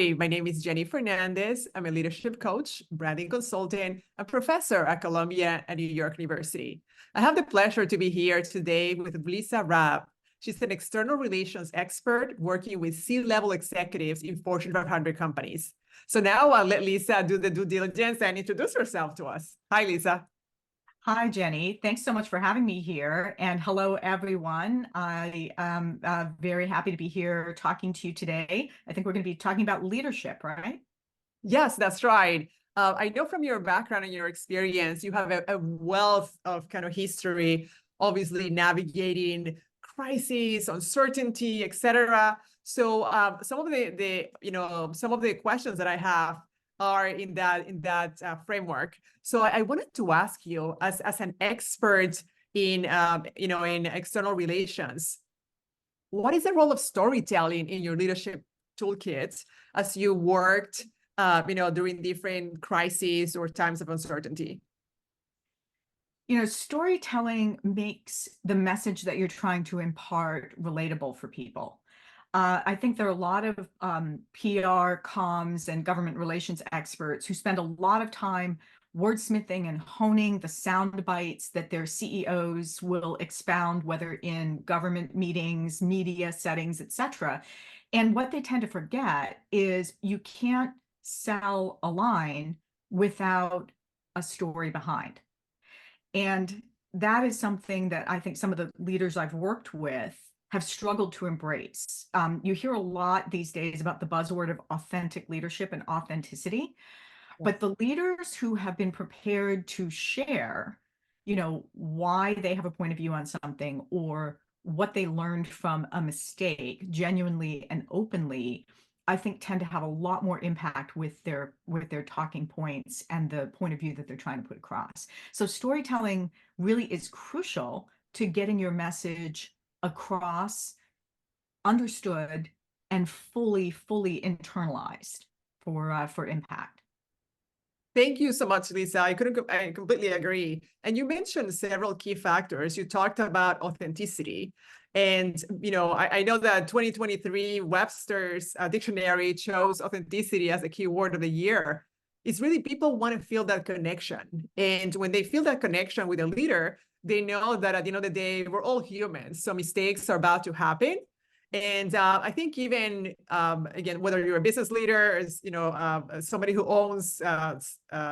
My name is Jenny Fernandez. I'm a leadership coach, branding consultant, and professor at Columbia and New York University. I have the pleasure to be here today with Lisa Rabbe. She's an external relations expert working with C-level executives in Fortune 500 companies. So now I'll let Lisa do the due diligence and introduce herself to us. Hi, Lisa. Hi, Jenny. Thanks so much for having me here. And hello, everyone. I am very happy to be here talking to you today. I think we're going to be talking about leadership, right? Yes, that's right. I know from your background and your experience, you have a wealth of kind of history, obviously navigating crises, uncertainty, etc. So some of some of the questions that I have are in that framework. So I wanted to ask you, as an expert in in external relations, what is the role of storytelling in your leadership toolkit as you worked during different crises or times of uncertainty? Storytelling makes the message that you're trying to impart relatable for people. I think there are a lot of PR, comms, and government relations experts who spend a lot of time wordsmithing and honing the sound bites that their CEOs will expound, whether in government meetings, media settings, etc. And what they tend to forget is you can't sell a line without a story behind. And that is something that I think some of the leaders I've worked with have struggled to embrace. You hear a lot these days about the buzzword of authentic leadership and authenticity, but the leaders who have been prepared to share, why they have a point of view on something or what they learned from a mistake genuinely and openly, I think tend to have a lot more impact with their talking points and the point of view that they're trying to put across. So storytelling really is crucial to getting your message across, understood, and fully internalized for impact. Thank you so much, Lisa. I completely agree. And you mentioned several key factors. You talked about authenticity. And, I know that 2023 Webster's dictionary chose authenticity as a key word of the year. It's really people want to feel that connection. And when they feel that connection with a leader, they know that at the end of the day, we're all humans. So mistakes are about to happen. And I think even, again, whether you're a business leader, as somebody who owns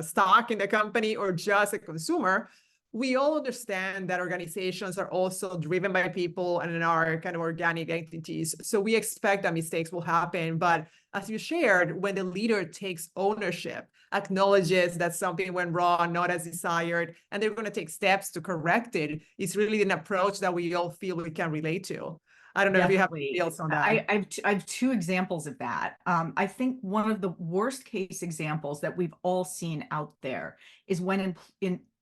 stock in the company, or just a consumer, we all understand that organizations are also driven by people and are kind of organic entities. So we expect that mistakes will happen. But as you shared, when the leader takes ownership, acknowledges that something went wrong, not as desired, and they're going to take steps to correct it, it's really an approach that we all feel we can relate to. I don't know if you have Definitely. feels on that. I have two examples of that. I think one of the worst case examples that we've all seen out there is when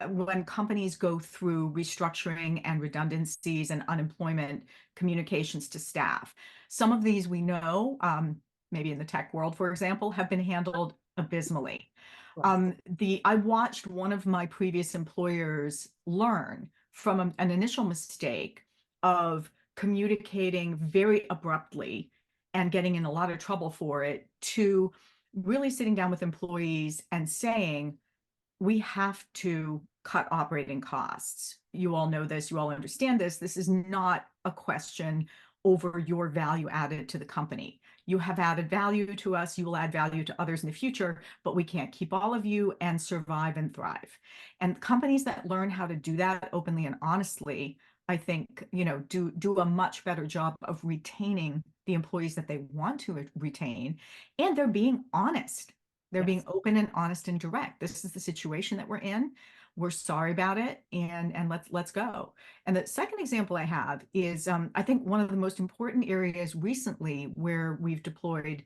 when companies go through restructuring and redundancies and unemployment communications to staff. Some of these we know, maybe in the tech world, for example, have been handled abysmally. I watched one of my previous employers learn from an initial mistake of communicating very abruptly and getting in a lot of trouble for it, to really sitting down with employees and saying, we have to cut operating costs. You all know this, you all understand this. This is not a question over your value added to the company. You have added value to us, you will add value to others in the future, but we can't keep all of you and survive and thrive. And companies that learn how to do that openly and honestly, I think, do a much better job of retaining the employees that they want to retain, and they're being honest. They're being open and honest and direct. This is the situation that we're in. We're sorry about it, and let's go. And the second example I have is, I think one of the most important areas recently where we've deployed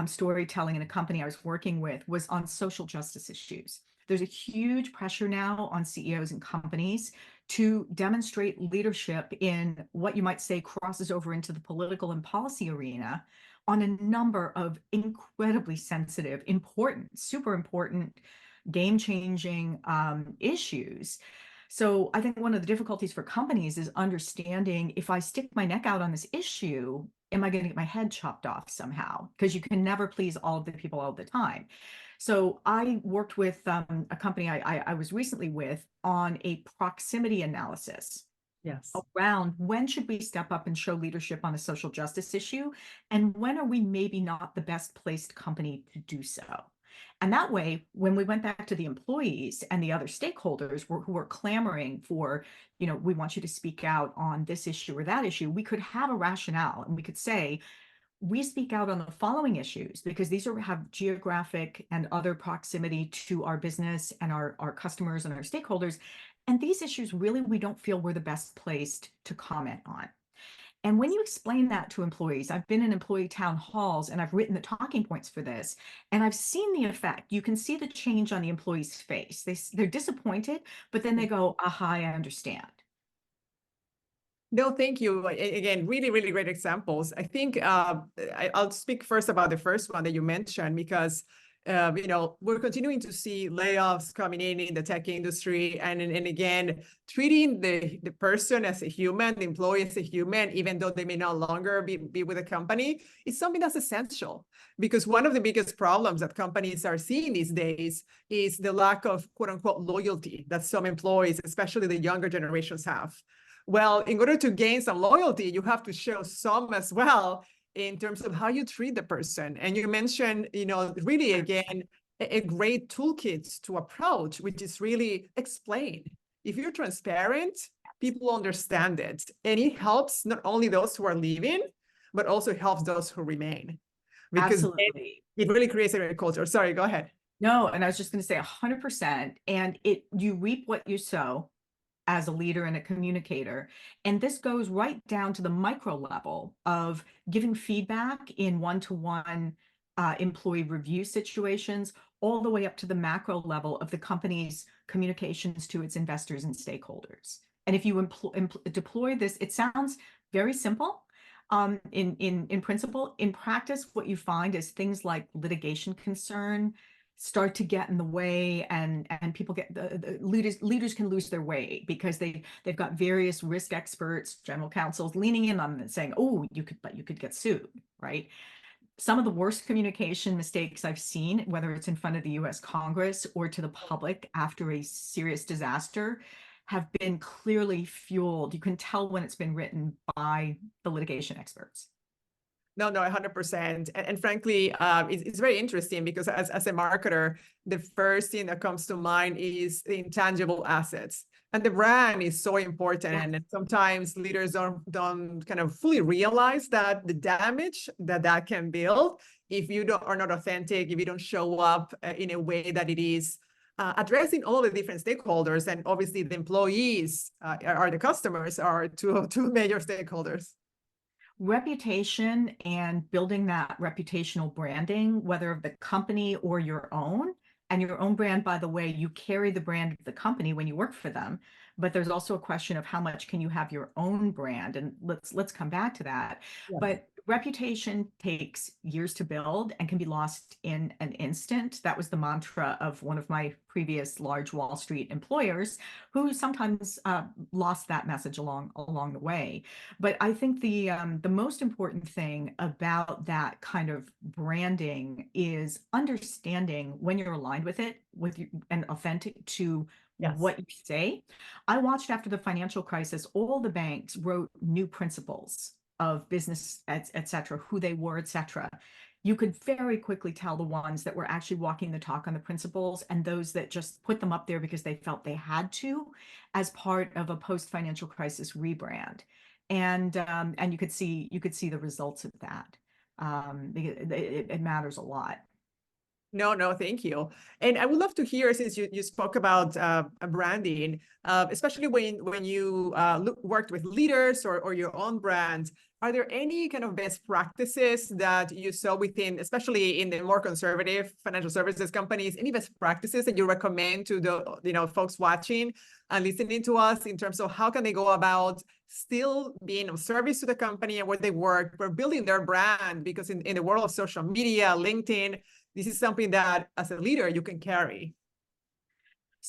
storytelling in a company I was working with was on social justice issues. There's a huge pressure now on CEOs and companies to demonstrate leadership in what you might say crosses over into the political and policy arena on a number of incredibly sensitive, important, super important, game-changing issues. So I think one of the difficulties for companies is understanding, if I stick my neck out on this issue, am I going to get my head chopped off somehow? Because you can never please all of the people all the time. So I worked with a company I was recently with on a proximity analysis Yes. around when should we step up and show leadership on a social justice issue, and when are we maybe not the best placed company to do so. And that way, when we went back to the employees and the other stakeholders who were clamoring for, we want you to speak out on this issue or that issue, we could have a rationale, and we could say, we speak out on the following issues because these have geographic and other proximity to our business and our customers and our stakeholders. And these issues really, we don't feel we're the best placed to comment on. And when you explain that to employees, I've been in employee town halls and I've written the talking points for this, and I've seen the effect. You can see the change on the employee's face. They're disappointed, but then they go, aha, I understand. No, thank you. Again, really, really great examples. I think I'll speak first about the first one that you mentioned, because we're continuing to see layoffs coming in the tech industry, and again, treating the person as a human, the employee as a human, even though they may no longer be with a company, is something that's essential. Because one of the biggest problems that companies are seeing these days is the lack of quote unquote loyalty that some employees, especially the younger generations, have. Well, in order to gain some loyalty, you have to show some as well in terms of how you treat the person. And you mentioned, really, again, a great toolkit to approach, which is really explain. If you're transparent, people understand it. And it helps not only those who are leaving, but also helps those who remain. Because Absolutely. it really creates a great culture. Sorry, go ahead. No, and I was just going to say 100%. And you reap what you sow as a leader and a communicator. And this goes right down to the micro level of giving feedback in one-to-one employee review situations, all the way up to the macro level of the company's communications to its investors and stakeholders. And if you deploy this, it sounds very simple in principle. In practice, what you find is things like litigation concern start to get in the way, and people get the leaders can lose their way because they've got various risk experts, general counsels leaning in on them and saying, oh, you could get sued, right? Some of the worst communication mistakes I've seen, whether it's in front of the US Congress or to the public after a serious disaster, have been clearly fueled. You can tell when it's been written by the litigation experts. No, 100%. And frankly, it's very interesting because as a marketer, the first thing that comes to mind is the intangible assets. And the brand is so important. Yes. And sometimes leaders don't kind of fully realize that the damage that can build if you are not authentic, if you don't show up in a way that it is addressing all the different stakeholders. And obviously the employees are the customers, are two major stakeholders. Reputation and building that reputational branding, whether of the company or your own. And your own brand, by the way, you carry the brand of the company when you work for them, but there's also a question of how much can you have your own brand, and let's come back to that. Yes. But reputation takes years to build and can be lost in an instant. That was the mantra of one of my previous large Wall Street employers, who sometimes lost that message along the way. But I think the most important thing about that kind of branding is understanding when you're aligned with it, and authentic to Yes. what you say. I watched after the financial crisis, all the banks wrote new principles of business, et cetera, who they were, et cetera. You could very quickly tell the ones that were actually walking the talk on the principles, and those that just put them up there because they felt they had to, as part of a post-financial crisis rebrand. And you could see the results of that. It matters a lot. No, thank you. And I would love to hear, since you spoke about branding, especially when you worked with leaders or your own brand, are there any kind of best practices that you saw within, especially in the more conservative financial services companies, any best practices that you recommend to the folks watching and listening to us in terms of how can they go about still being of service to the company and where they work, for building their brand? Because in the world of social media, LinkedIn, this is something that as a leader you can carry.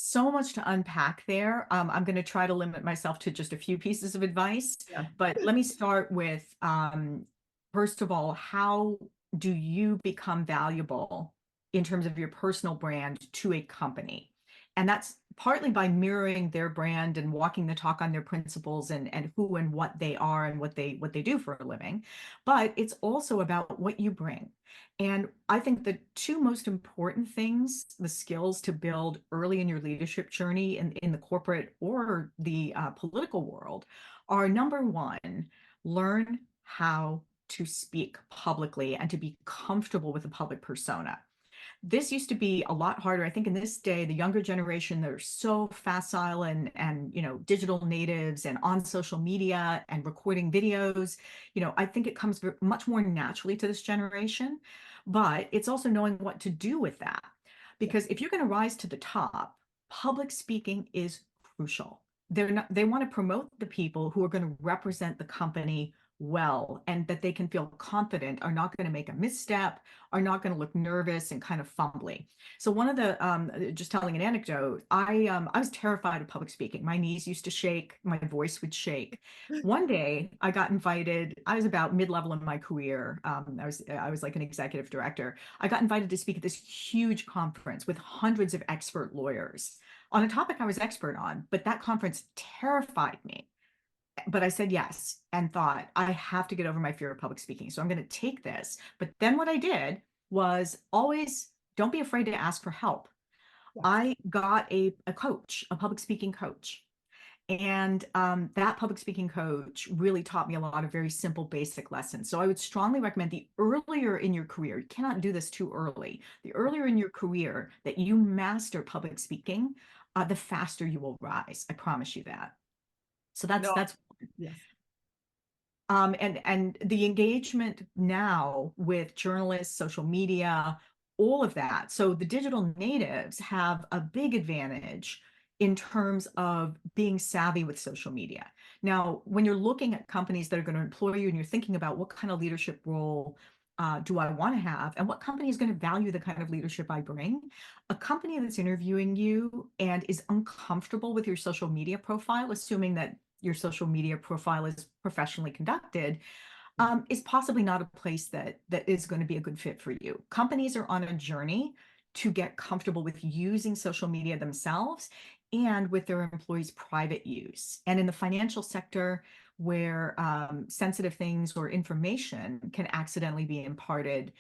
So much to unpack there. I'm going to try to limit myself to just a few pieces of advice, Yeah. but let me start with, first of all, how do you become valuable in terms of your personal brand to a company? And that's partly by mirroring their brand and walking the talk on their principles and who and what they are and what they do for a living. But it's also about what you bring. And I think the two most important things, the skills to build early in your leadership journey in the corporate or the political world, are number one, learn how to speak publicly and to be comfortable with a public persona. This used to be a lot harder. I think in this day, the younger generation, they're so facile and digital natives and on social media and recording videos. I think it comes much more naturally to this generation, but it's also knowing what to do with that. Because if you're going to rise to the top, public speaking is crucial. They want to promote the people who are going to represent the company well and that they can feel confident, are not going to make a misstep, are not going to look nervous and kind of fumbly. So one of the just telling an anecdote, I was terrified of public speaking. My knees used to shake, my voice would shake. One day I got invited, I was about mid-level in my career. I was like an executive director. I got invited to speak at this huge conference with hundreds of expert lawyers on a topic I was expert on, but that conference terrified me. But I said yes and thought, I have to get over my fear of public speaking. So I'm going to take this. But then what I did was always don't be afraid to ask for help. Yes. I got a coach, a public speaking coach. And that public speaking coach really taught me a lot of very simple, basic lessons. So I would strongly recommend the earlier in your career, you cannot do this too early, the earlier in your career that you master public speaking, the faster you will rise. I promise you that. So that's No, that's yes. and the engagement now with journalists, social media, all of that. So the digital natives have a big advantage in terms of being savvy with social media. Now, when you're looking at companies that are going to employ you and you're thinking about what kind of leadership role do I want to have and what company is going to value the kind of leadership I bring, a company that's interviewing you and is uncomfortable with your social media profile, assuming that your social media profile is professionally conducted, is possibly not a place that is going to be a good fit for you. Companies are on a journey to get comfortable with using social media themselves and with their employees' private use. And in the financial sector, where sensitive things or information can accidentally be imparted,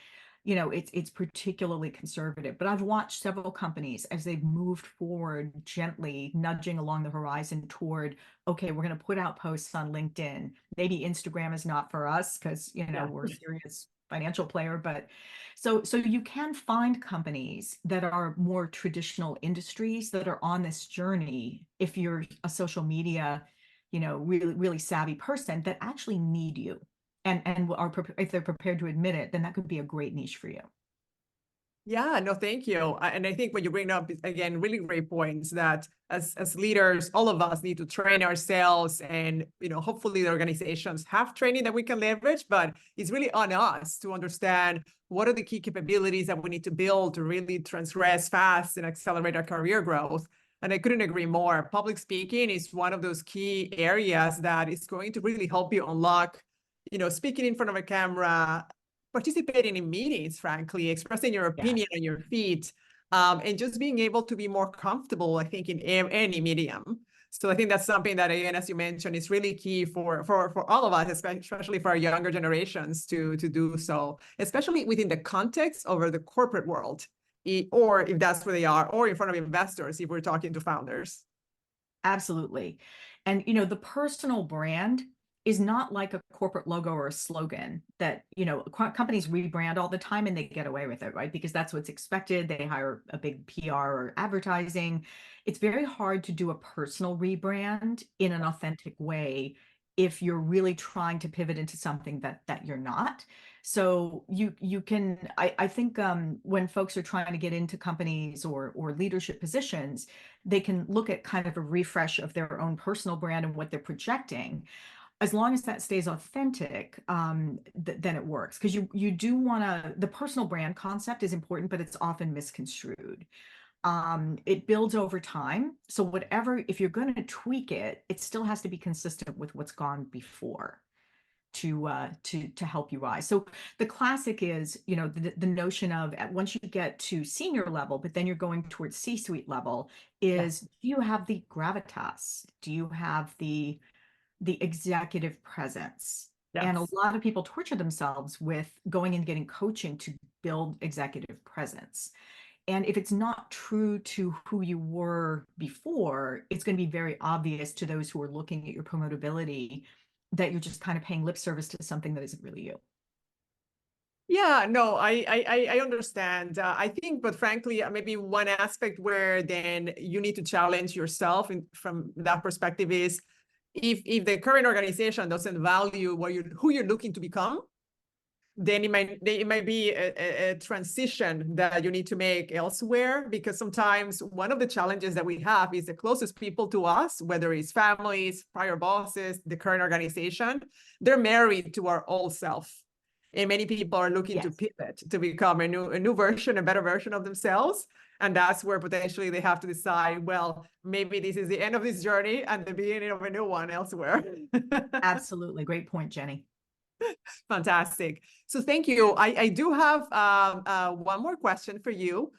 it's particularly conservative. But I've watched several companies as they've moved forward, gently nudging along the horizon toward, okay, we're going to put out posts on LinkedIn. Maybe Instagram is not for us because Yeah. we're a serious financial player, but so you can find companies that are more traditional industries that are on this journey if you're a social media, really really savvy person that actually need you and are if they're prepared to admit it, then that could be a great niche for you. Yeah, no, thank you. And I think what you bring up is, again, really great points that as leaders, all of us need to train ourselves and, hopefully the organizations have training that we can leverage, but it's really on us to understand what are the key capabilities that we need to build to really transgress fast and accelerate our career growth. And I couldn't agree more. Public speaking is one of those key areas that is going to really help you unlock, speaking in front of a camera, participating in meetings, frankly, expressing your opinion Yes. on your feet, and just being able to be more comfortable, I think, in any medium. So I think that's something that, again, as you mentioned, is really key for all of us, especially for our younger generations to do so, especially within the context of the corporate world, or if that's where they are, or in front of investors, if we're talking to founders. Absolutely. And the personal brand is not like a corporate logo or a slogan that, companies rebrand all the time and they get away with it, right? Because that's what's expected. They hire a big PR or advertising. It's very hard to do a personal rebrand in an authentic way if you're really trying to pivot into something that you're not. So you can, I think when folks are trying to get into companies or leadership positions, they can look at kind of a refresh of their own personal brand and what they're projecting. As long as that stays authentic, then it works. Because you do want to, the personal brand concept is important, but it's often misconstrued. It builds over time. So whatever, if you're going to tweak it, it still has to be consistent with what's gone before to help you rise. So the classic is, you know, the notion of once you get to senior level, but then you're going towards C-suite level, is do you have the gravitas? Do you have the executive presence? And a Yes. lot of people torture themselves with going and getting coaching to build executive presence. And if it's not true to who you were before, it's going to be very obvious to those who are looking at your promotability that you're just kind of paying lip service to something that isn't really you. Yeah, no, I understand. I think, but frankly, maybe one aspect where then you need to challenge yourself from that perspective is if the current organization doesn't value who you're looking to become, then it might be a transition that you need to make elsewhere, because sometimes one of the challenges that we have is the closest people to us, whether it's families, prior bosses, the current organization, they're married to our old self. And many people are looking to Yes, pivot to become a new version, a better version of themselves. And that's where potentially they have to decide, well, maybe this is the end of this journey and the beginning of a new one elsewhere. absolutely. Great point, Jenny. Fantastic. So thank you. I do have one more question for you.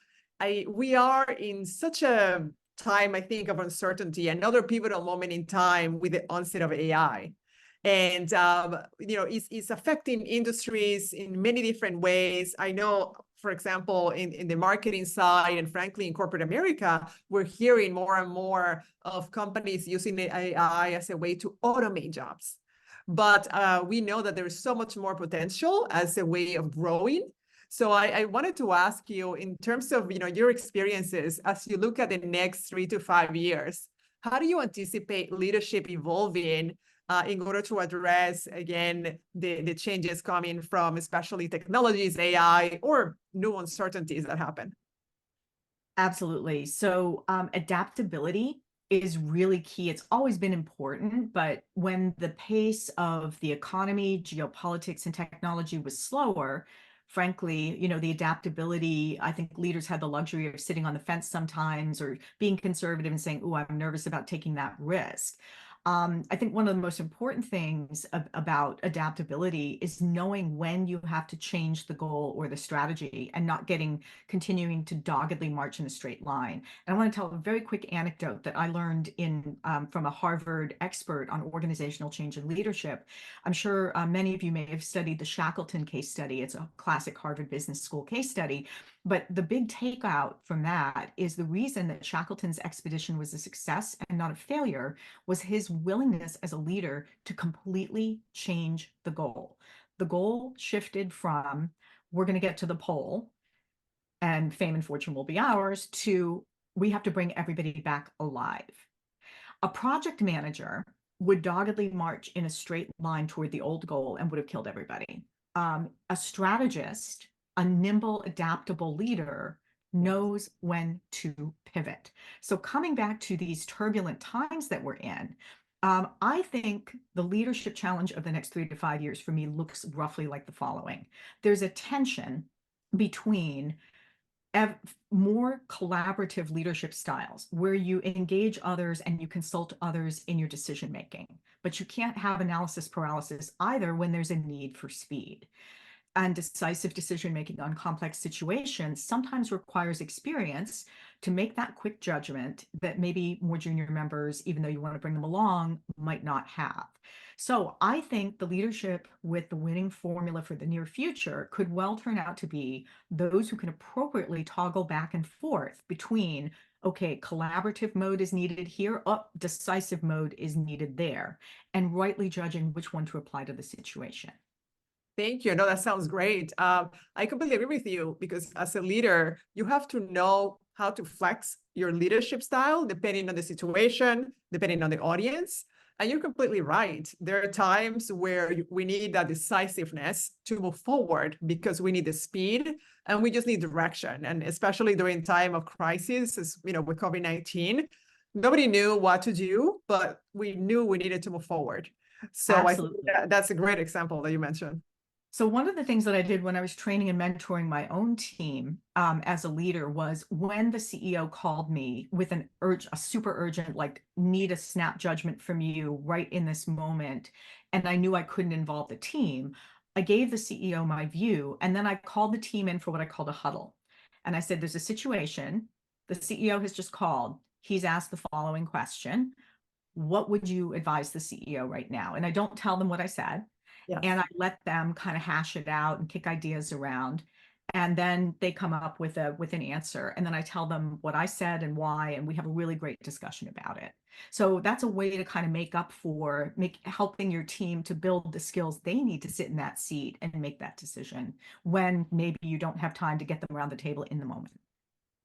We are in such a time, I think, of uncertainty, another pivotal moment in time with the onset of AI. And, you know, it's affecting industries in many different ways. I know, for example, in the marketing side and frankly, in corporate America, we're hearing more and more of companies using the AI as a way to automate jobs. But we know that there's so much more potential as a way of growing. So I wanted to ask you, in terms of, you know, your experiences as you look at the next 3 to 5 years, how do you anticipate leadership evolving in order to address, again, the changes coming from especially technologies, AI, or new uncertainties that happen? Absolutely. So adaptability is really key. It's always been important, but when the pace of the economy, geopolitics, and technology was slower, frankly, you know, the adaptability, I think leaders had the luxury of sitting on the fence sometimes or being conservative and saying, oh, I'm nervous about taking that risk. I think one of the most important things about adaptability is knowing when you have to change the goal or the strategy and not continuing to doggedly march in a straight line. And I want to tell a very quick anecdote that I learned from a Harvard expert on organizational change and leadership. I'm sure many of you may have studied the Shackleton case study. It's a classic Harvard Business School case study. But the big takeout from that is the reason that Shackleton's expedition was a success and not a failure was his willingness as a leader to completely change the goal. The goal shifted from, we're going to get to the pole and fame and fortune will be ours, to we have to bring everybody back alive. A project manager would doggedly march in a straight line toward the old goal and would have killed everybody. A strategist, a nimble, adaptable leader, knows when to pivot. So coming back to these turbulent times that we're in, I think the leadership challenge of the next 3 to 5 years for me looks roughly like the following. There's a tension between more collaborative leadership styles where you engage others and you consult others in your decision making, but you can't have analysis paralysis either when there's a need for speed. And decisive decision making on complex situations sometimes requires experience to make that quick judgment that maybe more junior members, even though you want to bring them along, might not have. So I think the leadership with the winning formula for the near future could well turn out to be those who can appropriately toggle back and forth between, okay, collaborative mode is needed here, decisive mode is needed there, and rightly judging which one to apply to the situation. Thank you. No, that sounds great. I completely agree with you, because as a leader, you have to know how to flex your leadership style depending on the situation, depending on the audience. And you're completely right. There are times where we need that decisiveness to move forward because we need the speed and we just need direction. And especially during time of crisis, as you know, with COVID-19, nobody knew what to do, but we knew we needed to move forward. So I think Absolutely. that's a great example that you mentioned. So one of the things that I did when I was training and mentoring my own team as a leader was when the CEO called me with a super urgent, like need a snap judgment from you right in this moment, and I knew I couldn't involve the team, I gave the CEO my view, and then I called the team in for what I called a huddle. And I said, there's a situation, the CEO has just called, he's asked the following question. What would you advise the CEO right now? And I don't tell them what I said. Yes. And I let them kind of hash it out and kick ideas around. And then they come up with an answer. And then I tell them what I said and why, and we have a really great discussion about it. So that's a way to kind of make up for helping your team to build the skills they need to sit in that seat and make that decision when maybe you don't have time to get them around the table in the moment.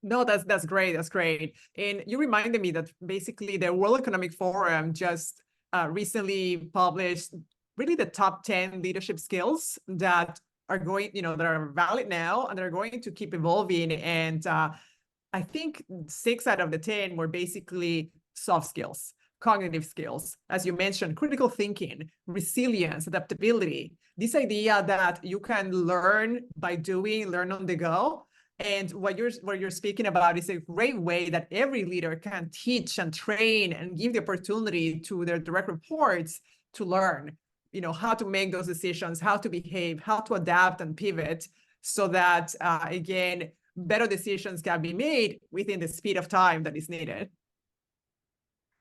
No, that's great. That's great. And you reminded me that basically the World Economic Forum just recently published really the top 10 leadership skills that are going, that are valid now and they're going to keep evolving. And I think 6 out of the 10 were basically soft skills, cognitive skills, as you mentioned, critical thinking, resilience, adaptability, this idea that you can learn by doing, learn on the go. And what you're speaking about is a great way that every leader can teach and train and give the opportunity to their direct reports to learn, how to make those decisions, how to behave, how to adapt and pivot so that, again, better decisions can be made within the speed of time that is needed.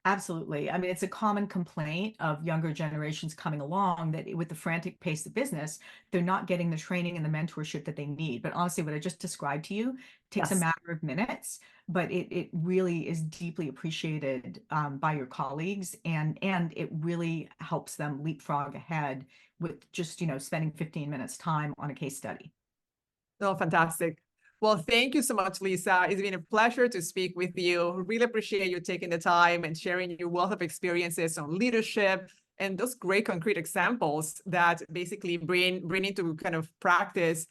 Absolutely. I mean, it's a common complaint of younger generations coming along that with the frantic pace of business, they're not getting the training and the mentorship that they need. But honestly, what I just described to you takes a Yes. matter of minutes, but it really is deeply appreciated by your colleagues, and it really helps them leapfrog ahead with just, spending 15 minutes time on a case study. Oh, fantastic. Well, thank you so much, Lisa. It's been a pleasure to speak with you. Really appreciate you taking the time and sharing your wealth of experiences on leadership and those great concrete examples that basically bring into kind of practice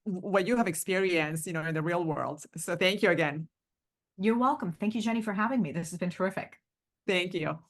what you have experienced, in the real world. So thank you again. You're welcome. Thank you, Jenny, for having me. This has been terrific. Thank you.